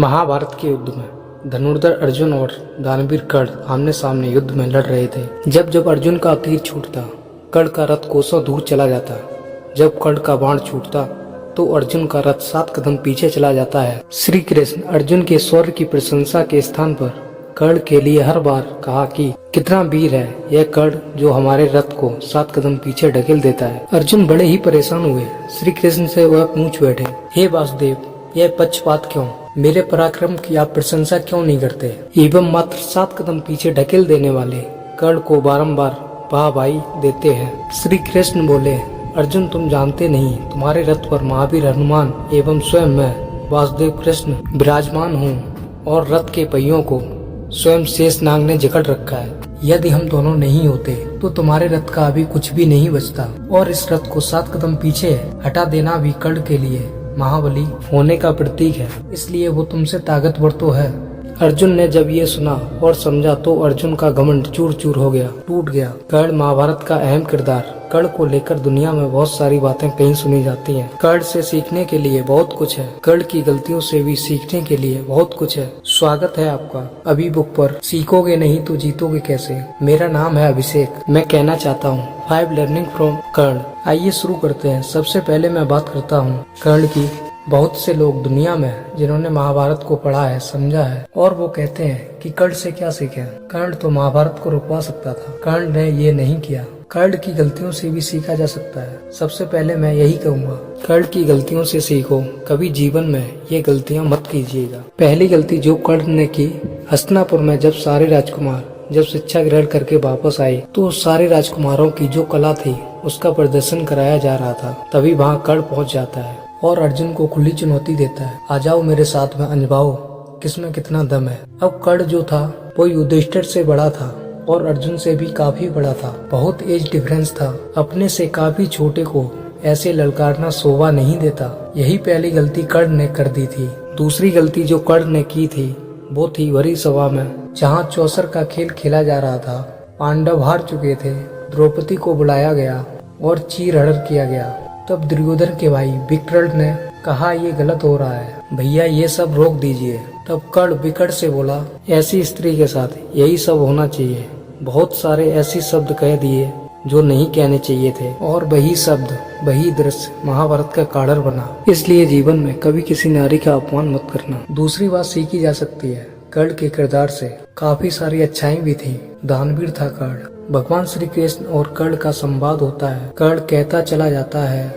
महाभारत के युद्ध में धनुर्धर अर्जुन और दानवीर कर्ण आमने सामने युद्ध में लड़ रहे थे। जब जब अर्जुन का तीर छूटता, कर्ण का रथ कोसों दूर चला जाता। जब कर्ण का बाण छूटता तो अर्जुन का रथ 7 कदम पीछे चला जाता है। श्री कृष्ण अर्जुन के शौर्य की प्रशंसा के स्थान पर कर्ण के लिए हर बार कहा कि कितना वीर है यह कर्ण जो हमारे रथ को 7 कदम पीछे ढकेल देता है। अर्जुन बड़े ही परेशान हुए। श्री कृष्ण से वह पूछ बैठे, हे वासुदेव, यह पक्षपात क्यों? मेरे पराक्रम की आप प्रशंसा क्यों नहीं करते एवं मात्र 7 कदम पीछे ढकेल देने वाले कर्ण को बारंबार वाहवाही देते हैं। श्री कृष्ण बोले, अर्जुन तुम जानते नहीं, तुम्हारे रथ पर महावीर हनुमान एवं स्वयं मैं वासुदेव कृष्ण विराजमान हूँ और रथ के पहियों को स्वयं शेषनाग ने जकड़ रखा है। यदि हम दोनों नहीं होते तो तुम्हारे रथ का अभी कुछ भी नहीं बचता और इस रथ को 7 कदम पीछे हटा देना भी कर्ण के लिए महाबली होने का प्रतीक है, इसलिए वो तुमसे ताकतवर तो है। अर्जुन ने जब ये सुना और समझा तो अर्जुन का घमंड चूर चूर हो गया, टूट गया। कर्ण महाभारत का अहम किरदार। कर्ण को लेकर दुनिया में बहुत सारी बातें कहीं सुनी जाती हैं। कर्ण से सीखने के लिए बहुत कुछ है, कर्ण की गलतियों से भी सीखने के लिए बहुत कुछ है। स्वागत है आपका अभी बुक पर सीखोगे नहीं तो जीतोगे कैसे। मेरा नाम है अभिषेक। मैं कहना चाहता हूँ 5 लर्निंग फ्रॉम कर्ण। आइए शुरू करते हैं। सबसे पहले मैं बात करता हूँ कर्ण की। बहुत से लोग दुनिया में जिन्होंने महाभारत को पढ़ा है, समझा है और वो कहते हैं कि कर्ण से क्या सीखे। कर्ण तो महाभारत को रुकवा सकता था, कर्ण ने ये नहीं किया। कर्ण की गलतियों से भी सीखा जा सकता है। सबसे पहले मैं यही कहूँगा, कर्ण की गलतियों से सीखो, कभी जीवन में ये गलतियाँ मत कीजिएगा। पहली गलती जो कर्ण ने की, हस्तिनापुर में जब सारे राजकुमार जब शिक्षा ग्रहण करके वापस आए तो सारे राजकुमारों की जो कला थी उसका प्रदर्शन कराया जा रहा था। तभी वहाँ कर्ण पहुँच जाता है और अर्जुन को खुली चुनौती देता है, आ जाओ मेरे साथ में अजमाओ किसमें कितना दम है। अब कर्ण जो था वो युधिष्ठिर से बड़ा था और अर्जुन से भी काफी बड़ा था। बहुत एज डिफरेंस था। अपने से काफी छोटे को ऐसे ललकारना शोभा नहीं देता। यही पहली गलती कर्ण ने कर दी थी। दूसरी गलती जो कर्ण ने की थी वो थी भरी सभा में जहाँ चौसर का खेल खेला जा रहा था। पांडव हार चुके थे, द्रौपदी को बुलाया गया और चीर हड़प किया गया। तब दुर्योधन के भाई विकर्ण ने कहा ये गलत हो रहा है, भैया ये सब रोक दीजिए। तब कर्ण विकट से बोला, ऐसी स्त्री के साथ यही सब होना चाहिए। बहुत सारे ऐसे शब्द कह दिए जो नहीं कहने चाहिए थे और वही शब्द वही दृश्य महाभारत का कारण बना। इसलिए जीवन में कभी किसी नारी का अपमान मत करना। दूसरी बात सीखी जा सकती है कर्ण के किरदार से काफी सारी अच्छाई भी थी। दानवीर था कर्ण। भगवान श्री कृष्ण और कर्ण का संवाद होता है। कर्ण कहता चला जाता है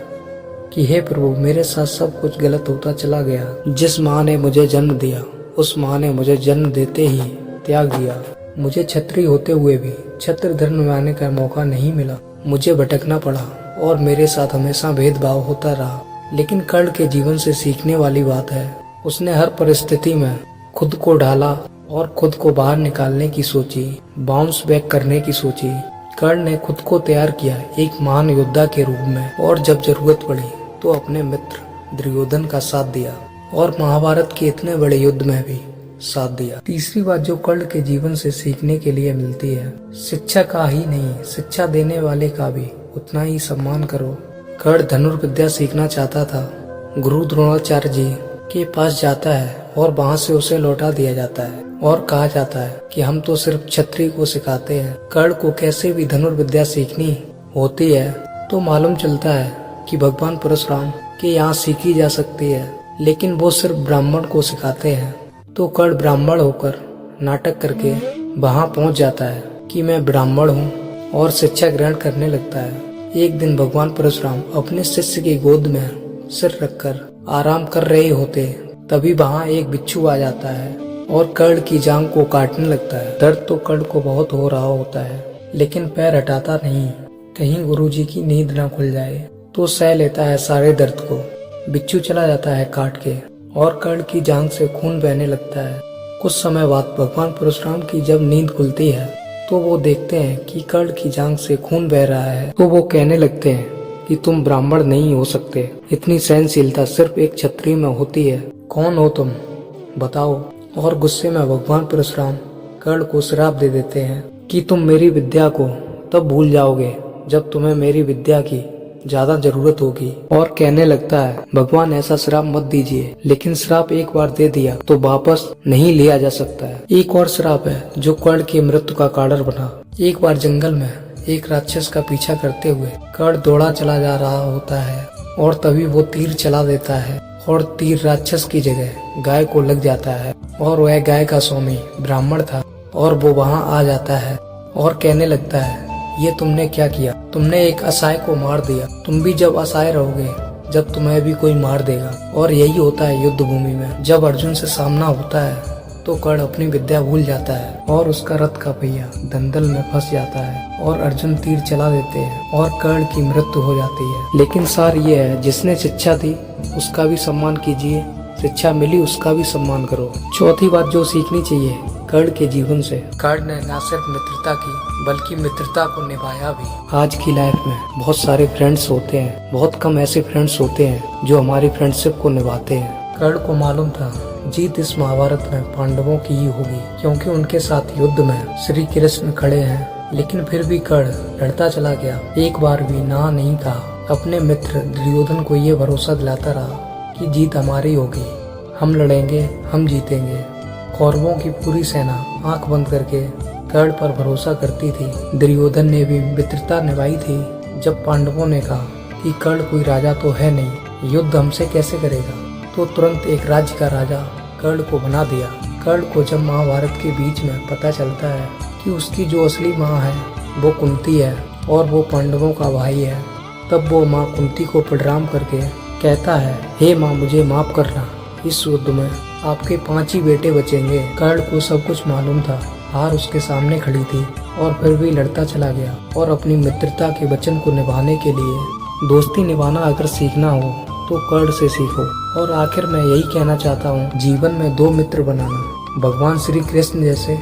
कि हे प्रभु, मेरे साथ सब कुछ गलत होता चला गया। जिस माँ ने मुझे जन्म दिया उस माँ ने मुझे जन्म देते ही त्याग दिया। मुझे क्षत्रिय होते हुए भी क्षत्रिय धर्म में आने का मौका नहीं मिला। मुझे भटकना पड़ा और मेरे साथ हमेशा भेदभाव होता रहा। लेकिन कर्ण के जीवन से सीखने वाली बात है, उसने हर परिस्थिति में खुद को ढाला और खुद को बाहर निकालने की सोची, बाउंस बैक करने की सोची। कर्ण ने खुद को तैयार किया एक महान योद्धा के रूप में और जब जरूरत पड़ी तो अपने मित्र दुर्योधन का साथ दिया और महाभारत के इतने बड़े युद्ध में भी साथ दिया। तीसरी बात जो कर्ण के जीवन से सीखने के लिए मिलती है, शिक्षा का ही नहीं शिक्षा देने वाले का भी उतना ही सम्मान करो। कर्ण धनुर्विद्या सीखना चाहता था। गुरु द्रोणाचार्य जी के पास जाता है और वहाँ से उसे लौटा दिया जाता है और कहा जाता है कि हम तो सिर्फ क्षत्रिय को सिखाते हैं। कर्ण को कैसे भी धनुर्विद्या सीखनी होती है तो मालूम चलता है कि भगवान परशुराम के यहाँ सीखी जा सकती है, लेकिन वो सिर्फ ब्राह्मण को सिखाते हैं। तो कर्ण ब्राह्मण होकर नाटक करके वहाँ पहुँच जाता है कि मैं ब्राह्मण हूँ और शिक्षा ग्रहण करने लगता है। एक दिन भगवान परशुराम अपने शिष्य की गोद में सिर रखकर आराम कर रहे होते, तभी वहाँ एक बिच्छू आ जाता है और कर्ण की जांघ को काटने लगता है। दर्द तो कर्ण को बहुत हो रहा होता है, लेकिन पैर हटाता नहीं, कहीं गुरुजी की नींद ना खुल जाए, तो सह लेता है सारे दर्द को। बिच्छू चला जाता है काट के और कर्ण की जांघ से खून बहने लगता है। कुछ समय बाद भगवान परशुराम की जब नींद खुलती है तो वो देखते हैं कि कर्ण की जांघ से खून बह रहा है। तो वो कहने लगते हैं कि तुम ब्राह्मण नहीं हो सकते, इतनी सहनशीलता सिर्फ एक क्षत्रिय में होती है। कौन हो तुम, बताओ। और गुस्से में भगवान परशुराम कर्ण को श्राप दे देते हैं कि तुम मेरी विद्या को तब भूल जाओगे जब तुम्हें मेरी विद्या की ज्यादा जरूरत होगी और कहने लगता है भगवान ऐसा श्राप मत दीजिए, लेकिन श्राप एक बार दे दिया तो वापस नहीं लिया जा सकता है। एक और श्राप है जो कर्ण की मृत्यु का कारण बना। एक बार जंगल में एक राक्षस का पीछा करते हुए कर्ण दौड़ा चला जा रहा होता है और तभी वो तीर चला देता है और तीर राक्षस की जगह गाय को लग जाता है और वह गाय का स्वामी ब्राह्मण था और वो वहाँ आ जाता है और कहने लगता है ये तुमने क्या किया, तुमने एक असहाय को मार दिया, तुम भी जब असहाय रहोगे जब तुम्हें भी कोई मार देगा। और यही होता है युद्ध भूमि में। जब अर्जुन से सामना होता है तो कर्ण अपनी विद्या भूल जाता है और उसका रथ का पहिया दंडल में फंस जाता है और अर्जुन तीर चला देते हैं और कर्ण की मृत्यु हो जाती है। लेकिन सार ये है, जिसने शिक्षा दी उसका भी सम्मान कीजिए, शिक्षा मिली उसका भी सम्मान करो। चौथी बात जो सीखनी चाहिए कर्ण के जीवन से, कर्ण ने न सिर्फ मित्रता की बल्कि मित्रता को निभाया भी। आज की लाइफ में बहुत सारे फ्रेंड्स होते हैं, बहुत कम ऐसे फ्रेंड्स होते हैं जो हमारी फ्रेंडशिप को निभाते हैं। कर्ण को मालूम था जीत इस महाभारत में पांडवों की ही होगी, क्योंकि उनके साथ युद्ध में श्री कृष्ण खड़े हैं। लेकिन फिर भी कर्ण लड़ता चला गया, एक बार भी ना नहीं कहा। अपने मित्र दुर्योधन को ये भरोसा दिलाता रहा कि जीत हमारी होगी, हम लड़ेंगे, हम जीतेंगे। कौरवों की पूरी सेना आंख बंद करके कर्ण पर भरोसा करती थी। दुर्योधन ने भी मित्रता निभाई थी। जब पांडवों ने कहा कि कर्ण कोई राजा तो है नहीं, युद्ध हमसे कैसे करेगा, तो तुरंत एक राज्य का राजा कर्ण को बना दिया। कर्ण को जब महाभारत के बीच में पता चलता है कि उसकी जो असली माँ है वो कुंती है और वो पांडवों का भाई है, तब वो माँ कुंती को प्रणाम करके कहता है, हे माँ मुझे माफ करना, इस युद्ध में आपके 5 ही बेटे बचेंगे। कर्ण को सब कुछ मालूम था, हार उसके सामने खड़ी थी और फिर भी लड़ता चला गया और अपनी मित्रता के वचन को निभाने के लिए दोस्ती निभाना अगर सीखना हो तो कर्ण से सीखो। और आखिर मैं यही कहना चाहता हूँ, जीवन में 2 मित्र बनाना, भगवान श्री कृष्ण जैसे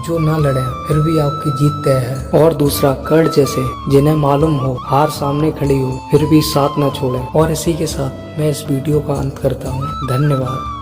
जो ना लड़े फिर भी आपकी जीत तय है, और दूसरा कर्ण जैसे जिन्हें मालूम हो हार सामने खड़ी हो फिर भी साथ न छोड़े। और इसी के साथ मैं इस वीडियो का अंत करता हूँ। धन्यवाद।